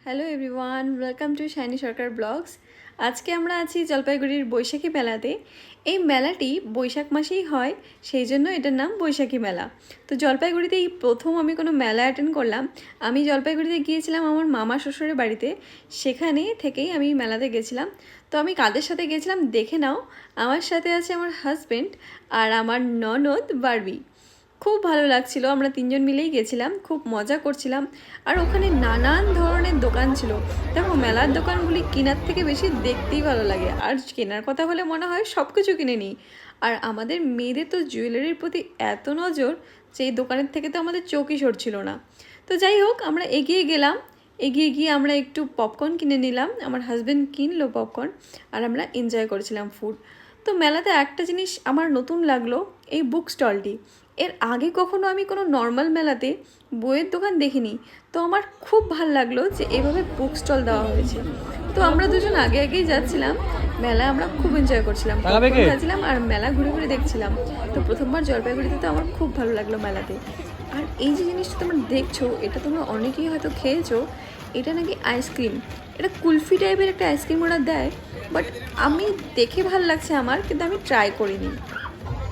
Hello everyone, welcome to Shaini Sarkar blogs. আজকে আমরা আছি জলপাইগুড়ির বৈশাখী মেলাতে। এই মেলাটি বৈশাখ মাসেই হয়, সেই জন্য এটার নাম বৈশাখী মেলা। তো জলপাইগুড়িতে এই প্রথম আমি কোনো মেলা অ্যাটেন্ড করলাম। আমি জলপাইগুড়িতে গিয়েছিলাম আমার মামা শ্বশুরের বাড়িতে, সেখানে থেকেই আমি মেলাতে গেছিলাম। তো আমি কাদের সাথে গেছিলাম দেখে নাও। আমার সাথে আছে আমার হাজব্যান্ড আর আমার ননদ বারবি। খুব ভালো লাগছিল, আমরা তিনজন মিলেই গেছিলাম, খুব মজা করছিলাম। আর ওখানে নানান ধরনের দোকান ছিল। দেখো, মেলার দোকানগুলি কেনার থেকে বেশি দেখতেই ভালো লাগে, আর কেনার কথা হলে মনে হয় সব কিছু কিনে নিই। আর আমাদের মেয়েদের তো জুয়েলারির প্রতি এত নজর যে এই দোকানের থেকে তো আমাদের চোখই সরছিল না। তো যাই হোক, আমরা এগিয়ে গেলাম। এগিয়ে গিয়ে আমরা একটু পপকর্ন কিনে নিলাম, আমার হাজব্যান্ড কিনলো পপকর্ন, আর আমরা এনজয় করেছিলাম ফুড। তো মেলাতে একটা জিনিস আমার নতুন লাগলো, এই বুক স্টলটি। এর আগে কখনো আমি কোনো নর্মাল মেলাতে বইয়ের দোকান দেখিনি। তো আমার খুব ভালো লাগলো যে এভাবে বুক স্টল দেওয়া হয়েছে। তো আমরা দুজন আগে আগেই যাচ্ছিলাম, মেলা আমরা খুব এনজয় করছিলাম, খাচ্ছিলাম আর মেলা ঘুরে ঘুরে দেখছিলাম। তো প্রথমবার জলপাইগুড়িতে তো আমার খুব ভালো লাগলো মেলাতে। আর এই যে জিনিসটা তোমরা দেখছো, এটা তোমরা অনেকেই হয়তো খেয়েছো। এটা নাকি আইসক্রিম, এটা কুলফি টাইপের একটা আইসক্রিম ওরা দেয়, বাট আমি দেখে ভালো লাগছে আমার, কিন্তু আমি ট্রাই করিনি।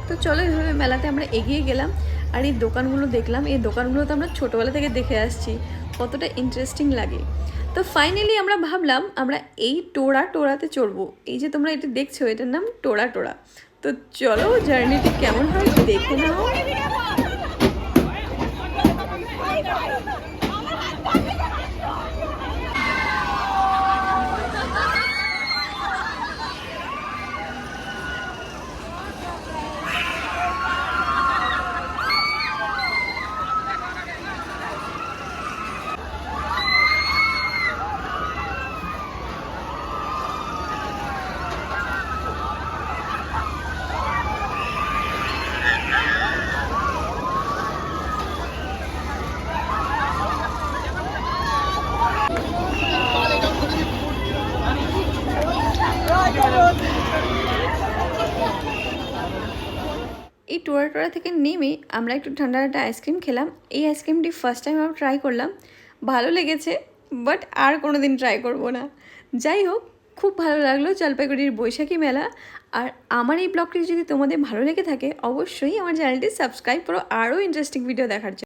তো চলো, এইভাবে মেলাতে আমরা এগিয়ে গেলাম আর এই দোকানগুলো দেখলাম। এই দোকানগুলো তো আমরা ছোটোবেলা থেকে দেখে আসছি, কতটা ইন্টারেস্টিং লাগে। তো ফাইনালি আমরা ভাবলাম আমরা এই টোড়াতে চড়বো। এই যে তোমরা এটা দেখছো, এটার নাম টোড়া। তো চলো, জার্নিটি কেমন হয় দেখে নাও। এই টোড়া থেকে নেমে আমরা একটু ঠান্ডা একটা আইসক্রিম খেলাম। এই আইসক্রিমটি ফার্স্ট টাইম আমরা ট্রাই করলাম, ভালো লেগেছে, বাট আর কোনো দিন ট্রাই করবো না। যাই হোক, খুব ভালো লাগলো জলপাইগুড়ির বৈশাখী মেলা। আর আমার এই ব্লগটি যদি তোমাদের ভালো লেগে থাকে, অবশ্যই আমার চ্যানেলটি সাবস্ক্রাইব করো আরও ইন্টারেস্টিং ভিডিও দেখার জন্য।